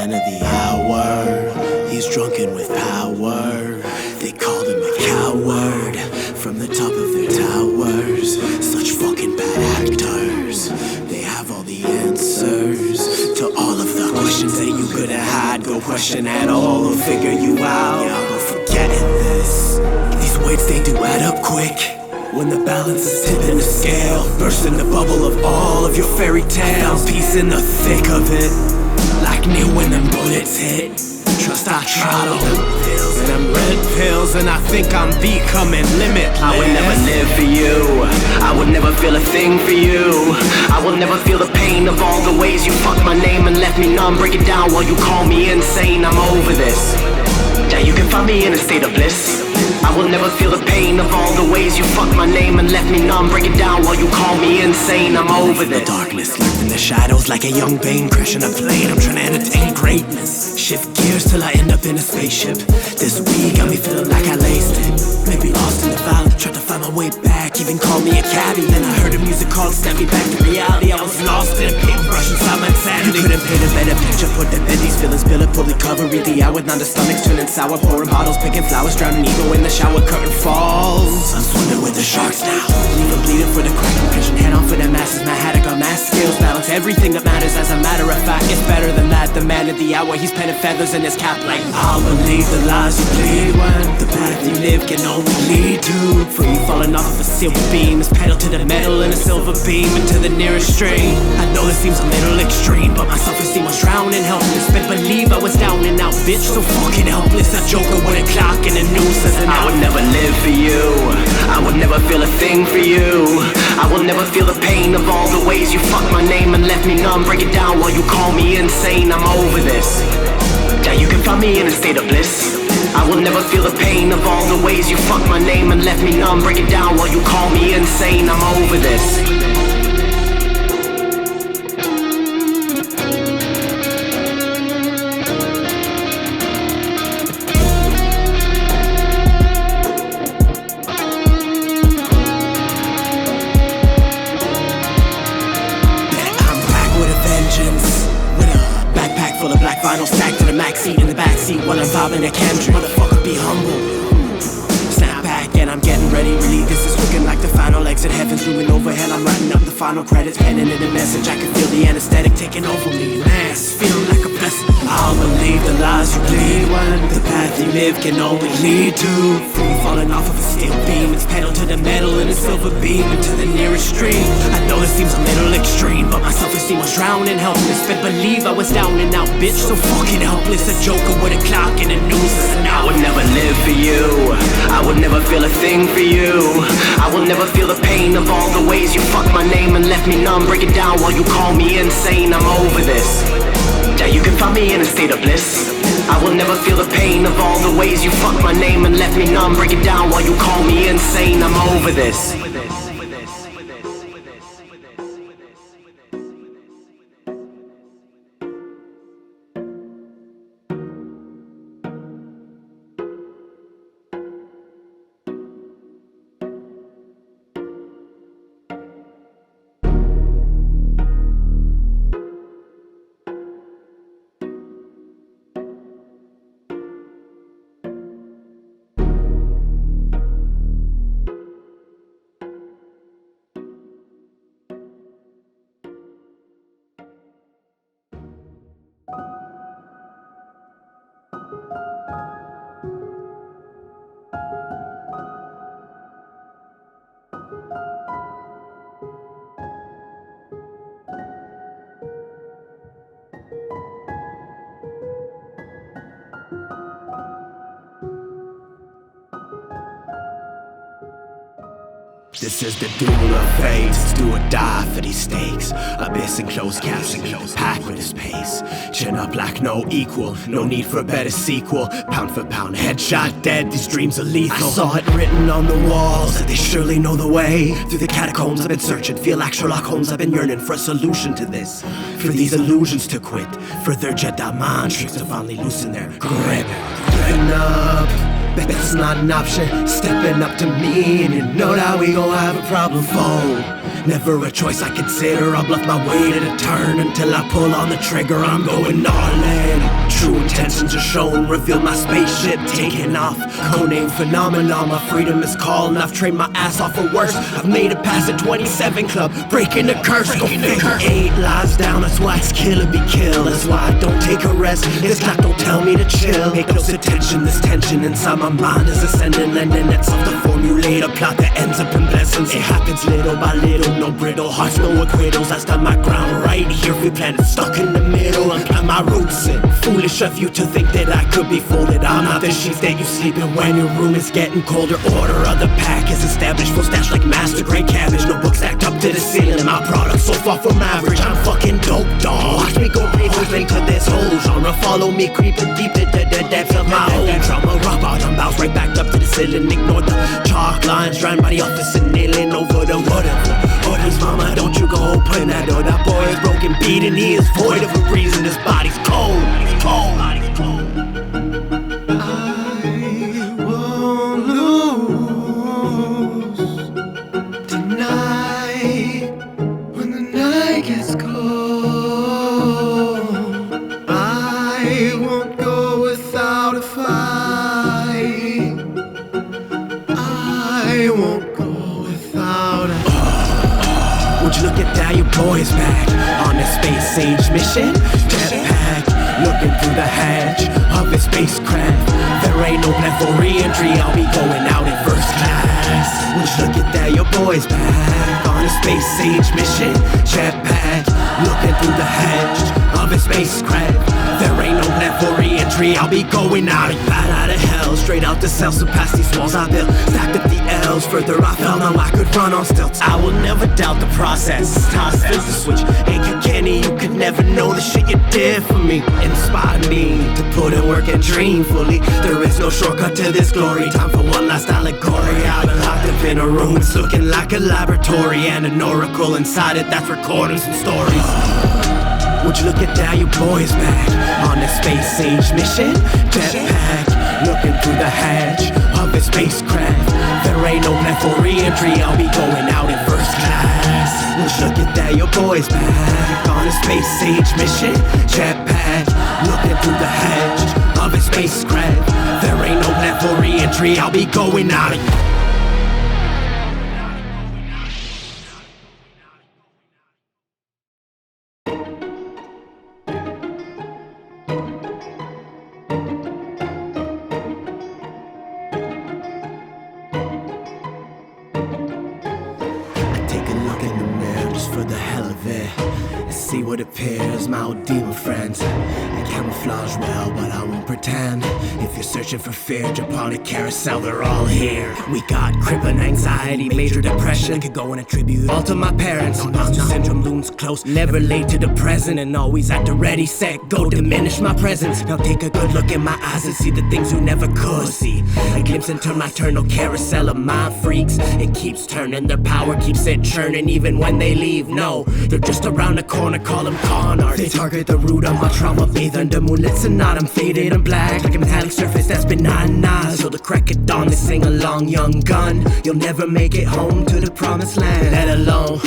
man of the hour. He's drunken with power. They called him a coward from the top of their towers. Such fucking bad actors. They have all the answers to all of the questions that you could have had. Go question at all, they'll figure you out. Yeah, I'll go forgetting this. These weights, they do add up quick. When the balance is tipping the scale, burst in the bubble of all of your fairy tales. Peace in the thick of it, like near when them bullets hit. Trust I tried all them pills and them red pills, and I think I'm becoming limitless. I would never live for you, I would never feel a thing for you. I will never feel the pain of all the ways you fucked my name and left me numb. Break it down while you call me insane, I'm over this. Yeah, you can find me in a state of bliss. I will never feel the pain of all the ways you fucked my name and left me numb. Break it down while you call me insane, I'm over this. The darkness lurked in the shadows like a young Bane crashing a plane. I'm trying to entertain greatness, shift gears till I end up in a spaceship. This week got me feeling like I laced it. Maybe lost in the valley, tried to find my way back, even called me a cabbie. Then I heard a music call to snap me back to reality. I was lost in a paintbrush inside my insanity. You couldn't paint a better picture, put the bed, these feelings, bill it, fully cover. Read the hour, now the stomach's turning sour. Pouring bottles, picking flowers, drowning ego in the shower, curtain falls. I'm swimming with the sharks now, leaving bleeding for the crack. I'm pushing head on for the masses, my hat, I got mass skills. Balance everything that matters, as a matter of fact, it's better than that. The man of the hour, he's penning feathers in his cap like I'll believe the lies you bleed when the path you live can only lead to free falling off of a silver beam. Is pedal to the metal in a silver beam into the nearest stream. I know this seems a little extreme, but my self-esteem was drowning, helpless. But believe I was down and out, bitch, so fucking helpless. A joker with a clock and a noose as an I would never live for you, I would never feel a thing for you. I will never feel the pain of all the ways you fucked my name and left me numb. Break it down while you call me insane, I'm over this. Yeah, you can find me in a state of bliss. I will never feel the pain of all the ways you fucked my name and left me numb. Break it down while you call me insane, I'm over this. Full of black vinyl stacked to the max seat in the backseat while I'm vibing a Kendrick. Motherfucker, be humble. Snap back and I'm getting ready. Really, this is looking like the final exit. Heaven's looming overhead. I'm writing up the final credits, penning in a message. I can feel the anesthetic taking over me. Mass, feeling like a blessing. I'll believe the lies you bleed when the path you live can only lead to free falling off of a steel beam. It's pedal to the metal in a silver beam into the nearest stream. I know this seems a little extreme, but my self-esteem was drowning, helpless. But believe I was down and out, bitch, so fucking helpless. A joker with a clock and a noose as an I would never live for you, I would never feel a thing for you. I will never feel the pain of all the ways you fucked my name and left me numb. Break it down while you call me insane, I'm over this. Yeah, you can find me in a state of bliss. I will never feel the pain of all the ways you fucked my name and left me numb. Break it down while you call me insane, I'm over this. This is the Duel of Fates, do or die for these stakes. Abyss and closed caption, packed with his pace. Chin up like no equal, no need for a better sequel. Pound for pound, headshot dead, these dreams are lethal. I saw it written on the walls, that they surely know the way. Through the catacombs I've been searching, feel like Sherlock Holmes. I've been yearning for a solution to this. For these illusions to quit, for their Jedi mind tricks to finally loosen their grip. Giving up, bet it's not an option. Stepping up to me, and you know that we gon' have a problem, foe. Never a choice I consider. I'll bluff my way to the turn until I pull on the trigger. I'm going all in. True intentions are shown. Reveal my spaceship taking off. Codename phenomenon. My freedom is calling. I've trained my ass off for worse. I've made it past the 27 club. Breaking the curse. Go figure 8 lives down. That's why it's kill or be killed. That's why I don't take a rest. This clock don't tell me to chill. Make close attention. This tension inside my mind is ascending. Lending itself to formulate a plot that ends up in blessings. It happens little by little. No brittle hearts, no acquittals. I stand my ground right here. Free planet stuck in the middle. I'm plant my roots in. Foolish of you to think that I could be folded. I'm not the sheets that you sleep in when your room is getting colder. Order of the pack is established. Full stash like master grade cabbage. No books stacked up to the ceiling. My product so far from average. I'm fucking dope, dog. Watch me go breathe into this whole genre. Follow me creeping deep into the depths of my own trauma. Rock bottom bounce right back up to the ceiling. Ignore the chalk lines. Drying by the office and nailing over the whatever. Orders, mama, don't you go open that door. That boy is broken, beaten, he is void of a reason. His body's cold, he's cold. I won't lose tonight when the night gets cold. I won't go without a fight. I won't go without a Would you look at that, your boy's back on a space age mission? Jetpack, looking through the hatch of his spacecraft. There ain't no plan for re-entry, I'll be going out in first class. Would you look at that, your boy's back on a space age mission? Jetpack, looking through the hatch of his spacecraft. There ain't no plan for re-entry, I'll be going out of hell. Straight out the cell, so past these walls I built. Stacked up the L's, further I fell, now I could run on stilts. I will never doubt the process. Time to flip the switch. Ain't you Kenny, you could never know the shit you did for me. Inspired me to put in work and dream fully. There is no shortcut to this glory. Time for one last allegory. I've been locked up in a room, it's looking like a laboratory, and an oracle inside it that's recording some stories. Would you look at that, your boy's back on a space age mission? Jetpack, looking through the hatch of his spacecraft. There ain't no plan for re-entry, I'll be going out in first class. Would you look at that, your boy's back on a space age mission? Jetpack, looking through the hatch of his spacecraft. There ain't no plan for re-entry, I'll be going out in for the hell of it, and see what appears. My old demon friends, I camouflage well, but I won't pretend. If you're searching for fear, jump on a carousel, they're all here. We got crippling anxiety, major depression. I could go and attribute all to my parents. Imposter syndrome looms close, never late to the present, and always at the ready, set, go, diminish my presence. Now take a good look in my eyes and see the things you never could see. A glimpse into my eternal carousel of mind freaks. It keeps turning, their power keeps it churning, even when they leave. No, they're just around the corner, call them con artists. They target the root of my trauma, bathe under moonlit sonata. I'm faded and black, like a metallic surface that's been nah. So the crack of dawn, they sing along, young gun. You'll never make it home to the promised land, let alone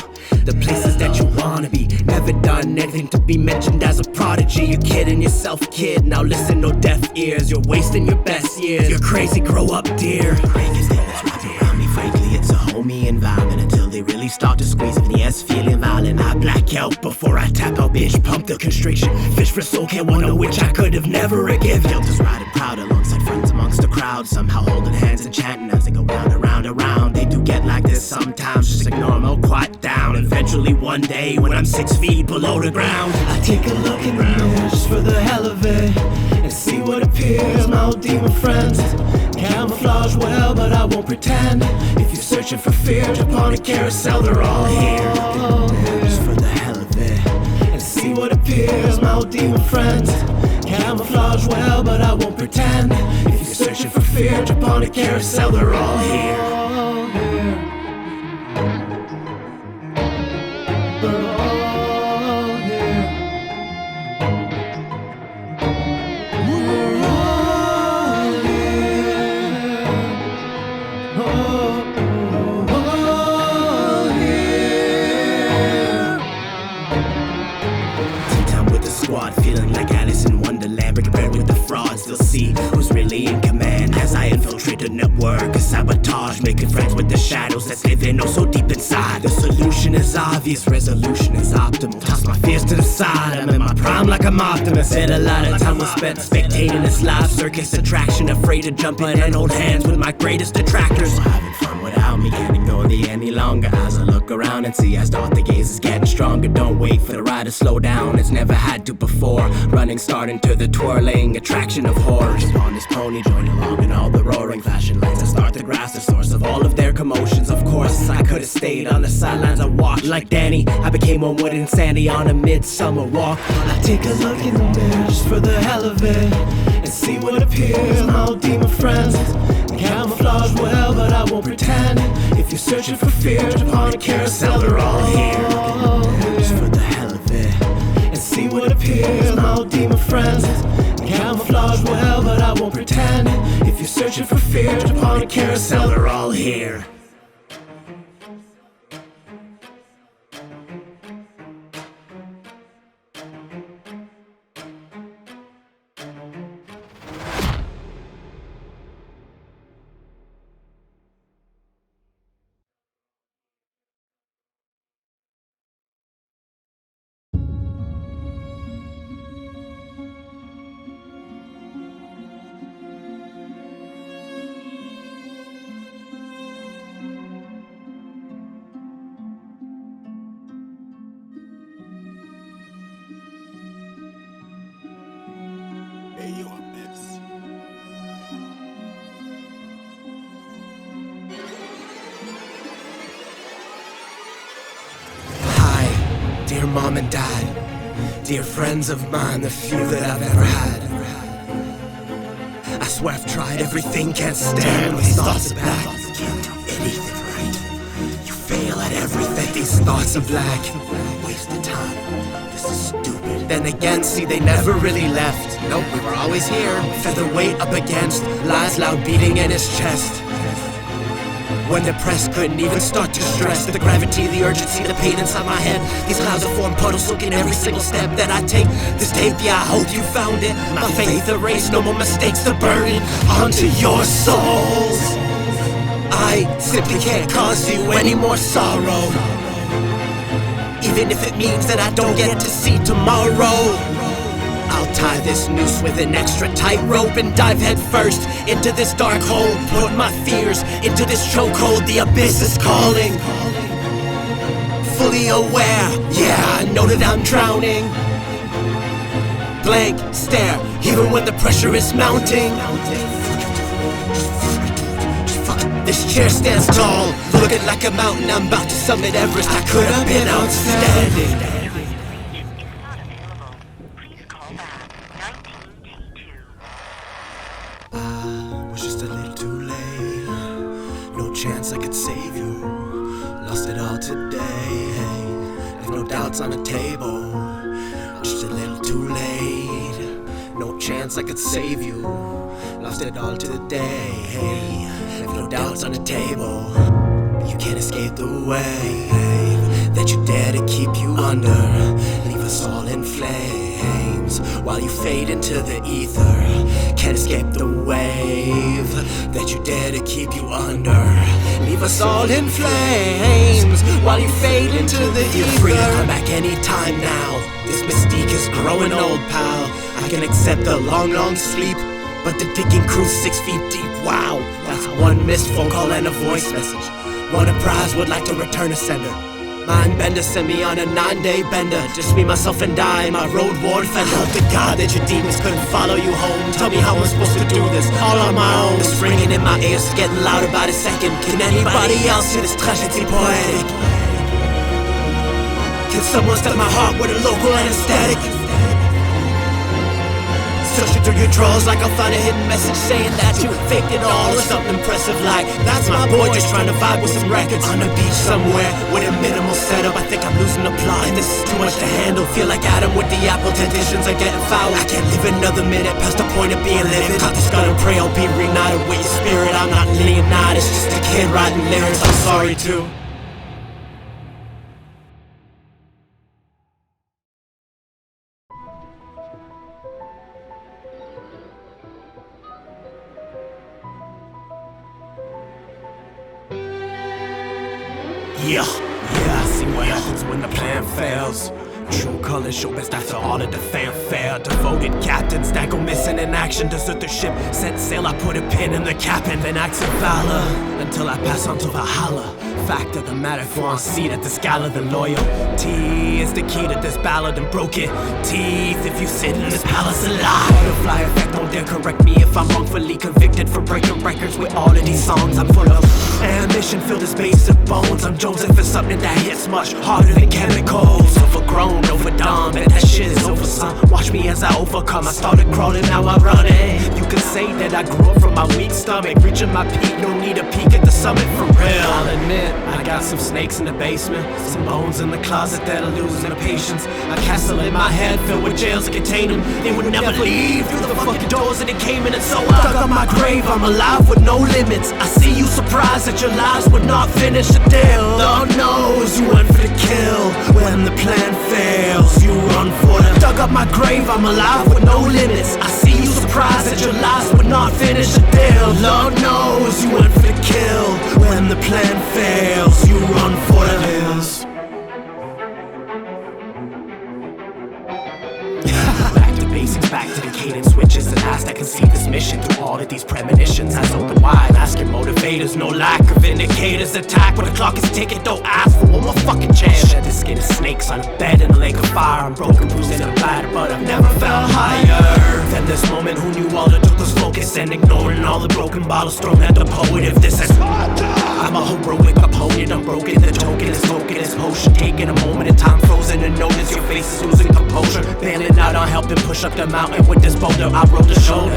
the places that you wanna be. Never done anything to be mentioned as a prodigy. You're kidding yourself, kid, now listen, no deaf ears. You're wasting your best years, you're crazy, grow up, dear. Greatest thing that's wrapped around me, frankly, it's a homie environment. Until they really start to squeeze in the S, feeling violent. I black out before I tap out, bitch, pump the constriction. Fish for soul, can't one of which I could have never given. Guilt is riding proud alongside friends amongst the crowd, somehow holding hands and chanting as they go round and round and round. They do get like this sometimes, just ignore them, I'll quiet down. Eventually one day, when I'm 6 feet below the ground, I take a look in the mirror just for the hell of it, and see what appears. My old demon friends camouflage well, but I won't pretend. If you're searching for fear, jump on a carousel, they're all here. Just for the hell of it, and see what appears. My old demon friends camouflage well, but I won't pretend. If you're searching for fear, jump on a carousel, they're all here. squad, feeling like Alice in Wonderland, breaking bread with the frauds. They'll see who's really in command as I infiltrate the network of sabotage, making friends with the shadows that's living oh so deep inside. The solution is obvious, resolution is optimal. Toss my fears to the side, I'm in my prime like I'm Optimus. Said a lot of time was spent spectating this live circus attraction, afraid to jump in and hold hands with my greatest detractors. Having fun without me, can't ignore the any longer. As I look around and see I start the gaze is getting stronger. Don't wait for the ride to slow down, it's never had to before. Running, starting to the twirling attraction of horrors. On this pony, join along in all the roaring flashing lights. I start to grasp the source of all of their commotions. Of course, I could've stayed on the sidelines. I walked like Danny, I became one with insanity on a midsummer walk. I take a look in the mirror just for the hell of it and see what appears. My old demon friends camouflage well, but I won't pretend. If you're searching for fear upon a carousel, they're all here. Just for the hell of it and see what appears. My old demon friends camouflage well, but I won't pretend. If you're searching for fear upon a carousel, they're all here. Hi, dear mom and dad, dear friends of mine, the few that I've ever had. I swear I've tried everything, can't stand when these thoughts are back. You can't do anything right. You fail at everything. These thoughts are black. Waste of time. This is stupid. Then again, see, they never really left. Nope, we were always here. Featherweight up against lies loud beating in his chest. When depressed, couldn't even start to stress. The gravity, the urgency, the pain inside my head. These clouds have formed puddles soaking every single step that I take. This tape, yeah, I hope you found it. My faith erased, no more mistakes to burn it onto your souls. I simply can't cause you any more sorrow, even if it means that I don't get to see tomorrow. I'll tie this noose with an extra tight rope and dive head first into this dark hole. Put my fears into this chokehold. The abyss is calling. Fully aware, yeah, I know that I'm drowning. Blank stare, even when the pressure is mounting. This chair stands tall, looking like a mountain. I'm about to summit Everest. I could have been outstanding. Was just a little too late. No chance I could save you. Lost it all today. Left no doubts on the table. Just a little too late. No chance I could save you. Lost it all today. Left no doubts on the table. You can't escape the wave that you dare to keep you under. Leave us all in flames while you fade into the ether. Can't escape the wave that you dare to keep you under. Leave us all in flames while you fade into the ether. You're free to come back anytime now. This mystique is growing old, pal. I can accept the long, long sleep, but the digging crew's 6 feet deep. Wow, that's one missed phone call and a voice message. Won a prize, would like to return a sender. Mind bender sent me on a 9-day bender. Just me, myself, and I, my road worn fender. Hope to God that your demons couldn't follow you home. Tell me how I'm supposed to do this, all on my own. It's ringing in my ears, getting louder by the second. Can anybody else hear this tragédie poetic? Can someone step my heart with a local anesthetic? Searching through your drawers like I'll find a hidden message saying that you faked it all or something impressive like that's my boy just trying to vibe with some records on a beach somewhere with a minimal setup. I think I'm losing the plot and this is too much to handle. Feel like Adam with the apple, temptations are getting foul. I can't live another minute past the point of being livid. Caught this gun and pray I'll be reunited with your spirit. I'm not Leonidas, just a kid writing lyrics. I'm sorry too. Yeah, I see what happens when the plan fails. True colors show best after all of the fanfare. Devoted captains that go missing in action, desert their ship, set sail. I put a pin in the captain, then acts of valor until I pass on to Valhalla. Fact of the matter, for on seat at this gala, the loyalty is the key to this ballad and broken teeth. If you sit in this palace alive, butterfly effect, don't dare correct me if I'm wrongfully convicted for breaking records with all of these songs. I'm full of ambition, filled with basic bones. I'm jonesing for something that hits much harder than chemicals. Overgrown, overdone, bet that shit is over, son. Watch me as I overcome. I started crawling, now I'm running. You can say that I grew up from my weak stomach, reaching my peak, no need a peek at the summit for real. I'll admit, I got some snakes in the basement, some bones in the closet that are losing their patience. A castle in my head filled with jails that contain them. They would never leave through the fucking doors that they came in, and so I dug up my grave. I'm alive with no limits. I see you surprised that your lives would not finish the deal. Lord knows you went for the kill. When the plan fails, you run for the dug up my grave. I'm alive with no limits. I see you surprised that your lives would not finish the deal. Lord knows you went for the kill. When the plan fails, you run for the hills. Back to basics, back to the cadence switches. The last I can see this mission through all of these premonitions. Eyes open wide, ask your motivators. No lack of indicators. Attack when the clock is ticking. Don't ask for one more fucking chance. Shed the skin of snakes on a bed in a lake of fire. I'm broken, bruised and bad, but I've never felt higher than this moment. Who knew all it took was focus and ignoring all the broken bottles thrown at the poet. If this is I'm a heroic opponent, I'm broken. The token is smoking his potion, taking a moment in time frozen and notice your face is losing composure. Bailing out on helping push up the mountain with this boulder. I roll the shoulder.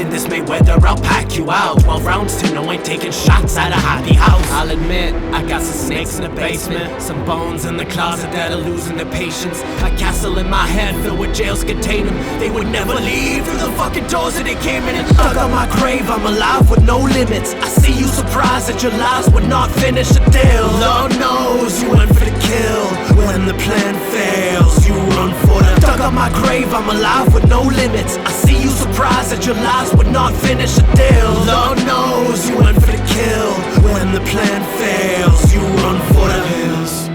In this Mayweather, I'll pack you out. 12 rounds to no ain't taking shots at a happy house. I'll admit, I got some snakes in the basement, some bones in the closet that are losing their patience. A castle in my head filled with jails contain them. They would never leave through the fucking doors that they came in, and dug up my grave. I'm alive with no limits. I see you surprised that your lives would not finish the deal. Lord knows you went for the kill. When the plan fails, you run for the dug up my grave. I'm alive with no limits. I see you surprised that your lives would not finish the deal. Lord knows you went for the kill. When the plan fails, you run for the hills.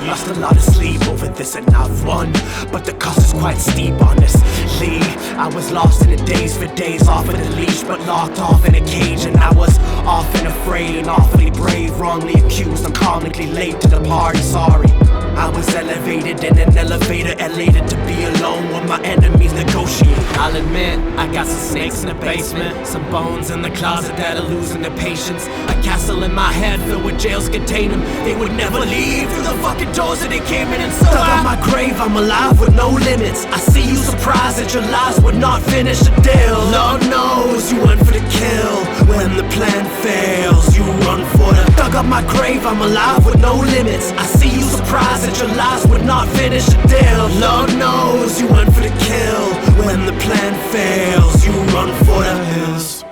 Lost a lot of sleep over this and I've won, but the cost is quite steep, honestly. I was lost in the days for days, off of the leash, but locked off in a cage. And I was often afraid and awfully brave, wrongly accused, I'm comically late to the party, sorry. I was elevated in an elevator, elated to be alone when my enemies negotiate. I'll admit, I got some snakes in the basement, some bones in the closet that are losing their patience. A castle in my head filled with jails contain them. They would never leave through the fucking doors that they came in, and so dug up my grave. I'm alive with no limits. I see you surprised that your lives would not finish the deal. Lord knows you went for the kill. When the plan fails, you run for the dug up my grave. I'm alive with no limits. I see you surprised that your lives would not finish the deal. Lord knows you went for the kill. When the plan fails, you run for the hills.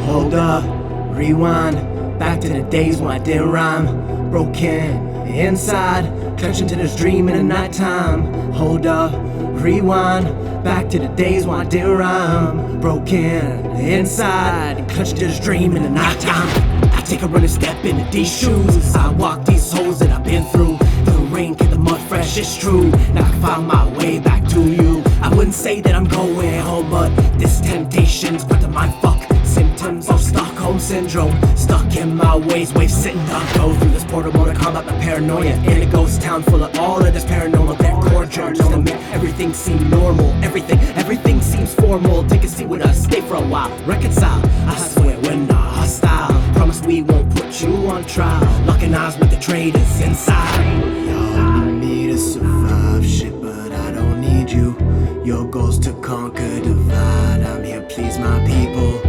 Hold up, rewind, back to the days when I didn't rhyme. Broken inside, clutching to this dream in the nighttime. Hold up, rewind, back to the days when I didn't rhyme. Broken inside, clutching to this dream in the nighttime. I take a running step into these shoes. I walk these holes that I've been through. The rain get the mud fresh, it's true. Now I can find my way back to you. I wouldn't say that I'm going home, but this temptation's got the mind fuck. Symptoms of Stockholm syndrome. Stuck in my ways, waves sitting down. Go through this portal mode to combat my paranoia. In a ghost town full of all of this paranormal. Their core just to make everything seem normal. Everything seems formal. Take a seat with us, stay for a while. Reconcile, I swear we're not hostile. Promise we won't put you on trial. Locking eyes with the traitors inside. Y'all need me to survive shit, but I don't need you. Your goal's to conquer, divide. I'm here, please my people.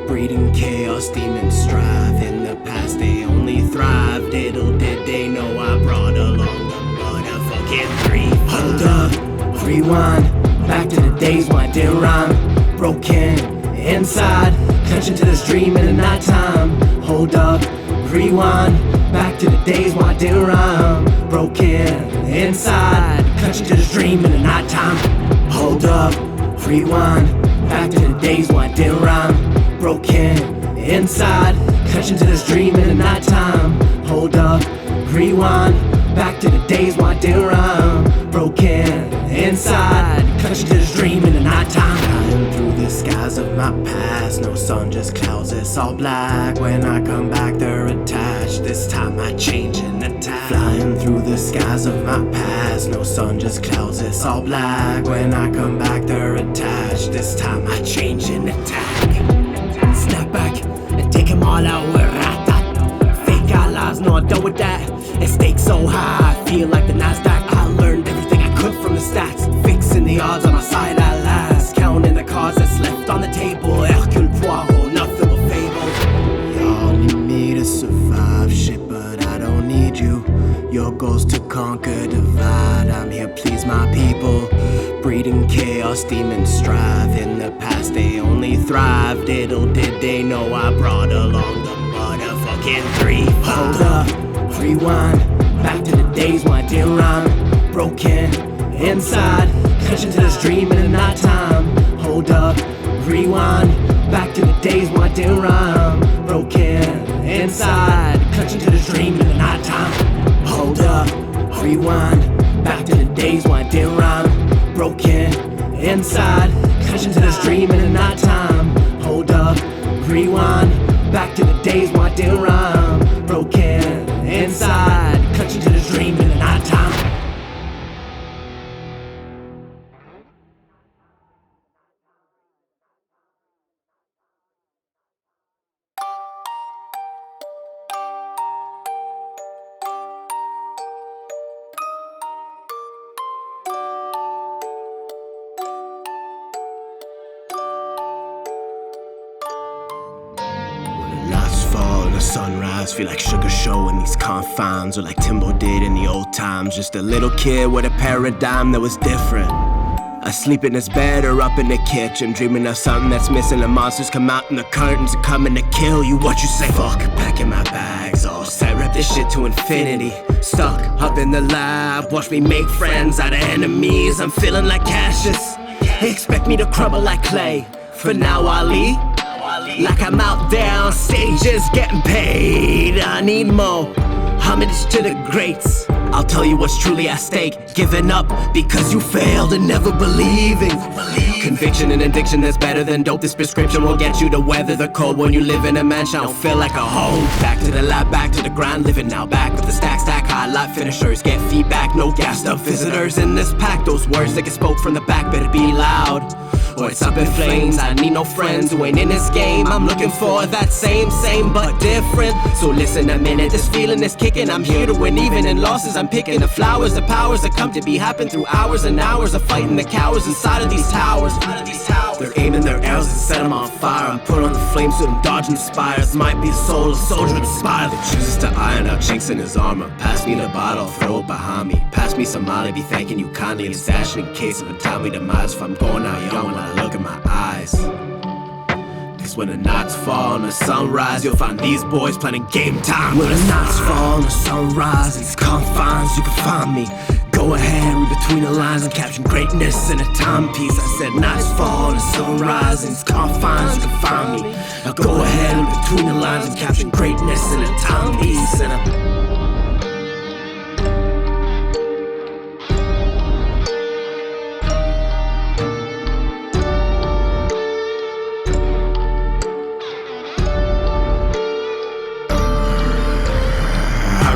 Breeding chaos, demons strive. In the past they only thrive. Little did they know I brought along the motherfucking 3. Hold up, rewind. Back to the days when I didn't rhyme. Broken inside, clutching to this dream in the nighttime. Hold up, rewind. Back to the days when I didn't rhyme. Broken inside, clutching to this dream in the nighttime. Hold up, rewind. Back to the days when I didn't rhyme. Broken inside, clutching to this dream in the nighttime. Hold up, rewind. Back to the days when I didn't rhyme. Broken inside, clutching to this dream in the nighttime. Flying through the skies of my past. No sun, just clouds, it's all black. When I come back they're attached. This time I change and attack. Flying through the skies of my past. No sun, just clouds, it's all black. When I come back they're attached. This time I change and attack. Snap back and take them all out with rat. Fake our lives, no I'm done with that. And stakes so high, I feel like the NASDAQ. I learned everything I could from the stats. Fixing the odds on my side at last. Counting the cards that's left on the table. Hercule Poirot, nothing but fable. Y'all need me to survive shit, but I don't need you. Your goal's to conquer, divide. I'm here, please my people. Breeding chaos, demons strive. In the past they only thrive. Little did they know I brought along the motherfucking 3. Hold up, rewind. Back to the days when I didn't rhyme. Broken inside, clutching to this dream in the nighttime. Hold up, rewind. Back to the days when I didn't rhyme. Broken inside, clutching to this dream in the nighttime. Hold up, rewind. Back to the days when I didn't rhyme. Broken inside, clutching to this dream in the nighttime. Hold up, rewind. Back to the days when I didn't rhyme. Broken inside, clutching to this dream in the nighttime. The sunrise, feel like Sugar Show in these confines, or like Timbo did in the old times. Just a little kid with a paradigm that was different. Asleep in his bed or up in the kitchen, dreaming of something that's missing. The monsters come out and the curtains are coming to kill you. What you say? Fuck, packing my bags, all set, rep this shit to infinity. Stuck up in the lab, watch me make friends out of enemies. I'm feeling like Cassius, they expect me to crumble like clay. For now I'll eat like I'm out there on stages getting paid. I need more homage to the greats. I'll tell you what's truly at stake. Giving up because you failed and never believing. Conviction and addiction that's better than dope. This prescription will get you to weather the cold. When you live in a mansion, I don't feel like a home. Back to the lab, back to the grind. Living now, back with the stack, highlight finishers. Get feedback, no gassed up visitors in this pack. Those words that get spoke from the back better be loud, or it's up in flames. I need no friends who ain't in this game. I'm looking for that same but different. So listen a minute, this feeling is kicking. I'm here to win even in losses. I'm picking the flowers, the powers that come to be happen through hours and hours of fighting the cowards inside of these towers. They're aiming their arrows and set them on fire. I'm put on the flames so I'm dodging the spires. Might be the soul of a soldier with a spire that chooses to iron out chinks in his armor. Pass me the bottle, throw it behind me. Pass me some Molly, be thanking you kindly. And stashing in case of a timely demise. If I'm going out young when I look in my eyes. Cause when the nights fall and the sunrise, you'll find these boys playing game time. When the nights fall and the sunrise, in these confines you can find me. Go ahead, read between the lines and caption greatness in a timepiece. I said nights fall and the sunrise, in these confines you can find me. Now go ahead, read between the lines and caption greatness in a timepiece.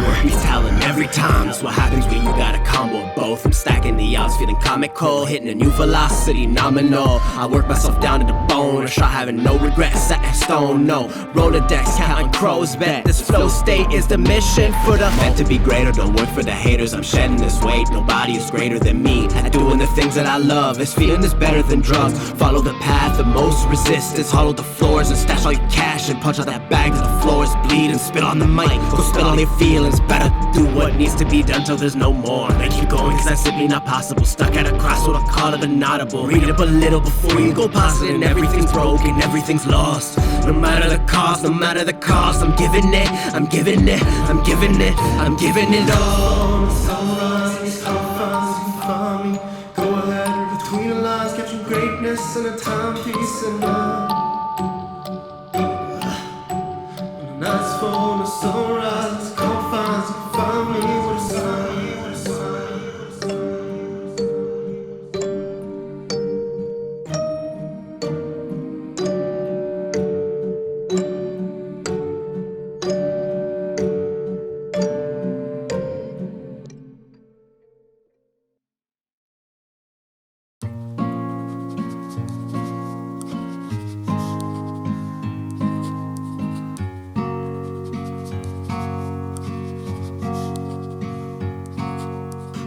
work meets talent every time. That's what happens when you got a combo of both. I'm stacking the odds, feeling comical, hitting a new velocity nominal. I work myself down to the bone, a shot having no regrets, set in stone, no Rolodex, counting crows, bet this flow state is the mission for the meant to be greater, don't work for the haters, I'm shedding this weight, nobody is greater than me, at doing the things that I love, this feeling is better than drugs, follow the path, the most resistance, hollow the floors and stash all your cash and punch out that bag till the floors bleed and spit on the mic, go spill all your feelings, better do what needs to be done till there's no more, and keep going cause that's simply not possible, stuck at a crossroad, I call it an audible, read up a little before you go past it, and everything's broken, everything's lost, no matter the cost, no matter the cost, I'm giving it, I'm giving it, I'm giving it, I'm giving it all. Sunrise in these confines, you find me. Go ahead, between the lines, capture greatness in a timepiece and when the night's full, the sunrise in these confines, you find me where the sun.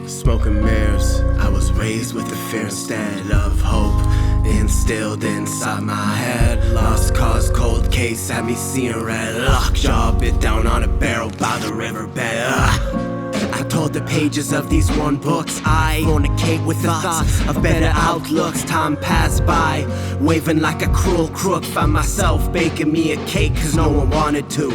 Smoking mirrors, I was raised with the fear instead of hope instilled inside my head. Lost cause, cold case, had me seeing red. Lockjaw bit down on a barrel by the riverbed. I tore the pages of these worn books. I fornicate with the thoughts of better outlooks. Time passed by, waving like a cruel crook. Found myself baking me a cake cause no one wanted to.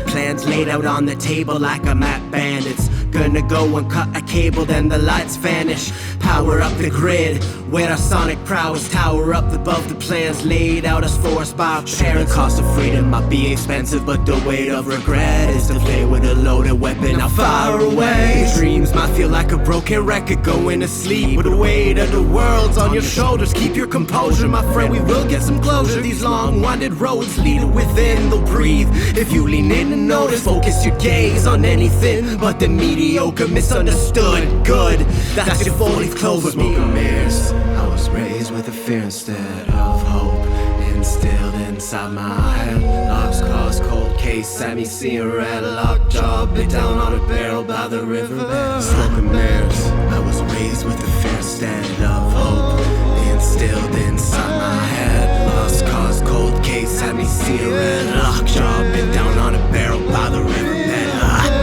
Plans laid out on the table like a map bandits. Gonna go and cut a cable, then the lights vanish. Power up the grid, where our sonic prowess tower up above the plans laid out as forced by our parents. The cost of freedom might be expensive, but the weight of regret is to play with a loaded weapon out far away. Dreams might feel like a broken record going to sleep, but the weight of the world's on your shoulders. Keep your composure, my friend, we will get some closure. These long winded roads lead within, they'll breathe if you lean in and notice. Focus your gaze on anything but the mediocre, misunderstood good. That's your 4-leaf clover. Smoking mirrors, I was raised with a fear instead of hope instilled inside my head. Lost cause, cold case, had me seeing red. Lockjaw bit down on a barrel by the riverbed. Smoking mirrors, I was raised with a fear instead of hope instilled inside my head. Lost cause, cold case, had me seeing red. Lockjaw bit down on a barrel by the riverbed.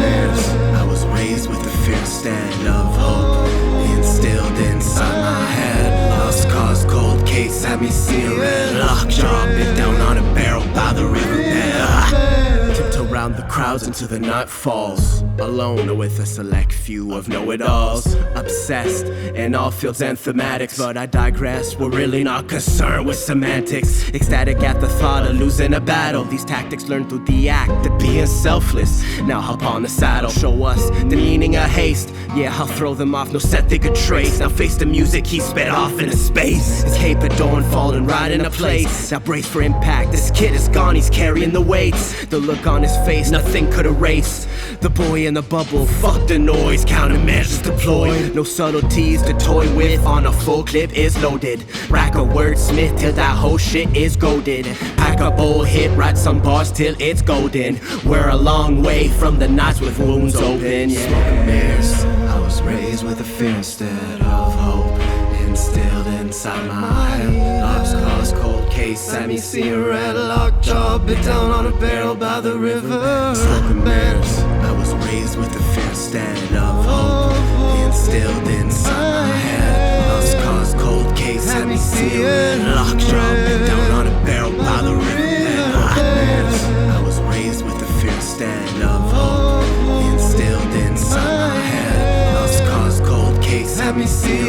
Mirrors, I was raised with a fear instead of hope instilled inside my head. Lost cause, cold case, had me seeing red. Lockjaw bit down on a barrel by the riverbed. Tiptoe round the crowds until the night falls, alone or with a select few of know-it-alls. Obsessed in all fields and thematics, but I digress, we're really not concerned with semantics. Ecstatic at the thought of losing a battle. These tactics learned through the act of being selfless. Now hop on the saddle, show us the meaning of haste. Yeah, I'll throw them off, no scent they could trace. Now face the music, he sped off into space. His cape adorned, falling right into place. Now brace for impact, this kid is gone, he's carrying the weights. The look on his face, nothing could erase. The boy in the bubble, fuck the noise, countermeasures deployed. No subtleties to toy with, on a full clip is loaded. Rack a wordsmith till that whole shit is golded. Pack a bowl hit, write some bars till it's golden. We're a long way from the nights with wounds open, yeah. Smoking mirrors, I was raised with a fear instead of hope instilled inside my head. Lost cause, cold case, had me seeing red. Lockjaw bit down on a barrel by the river. Smoking mirrors, I was raised with a fear instead of hope instilled inside my head. Lost cause, cold case, had me seeing red. Lockjaw bit down on a barrel by the river. Nightmares, I was raised with a fear instead of hope instilled inside my head. Lost cause, cold case, had me seeing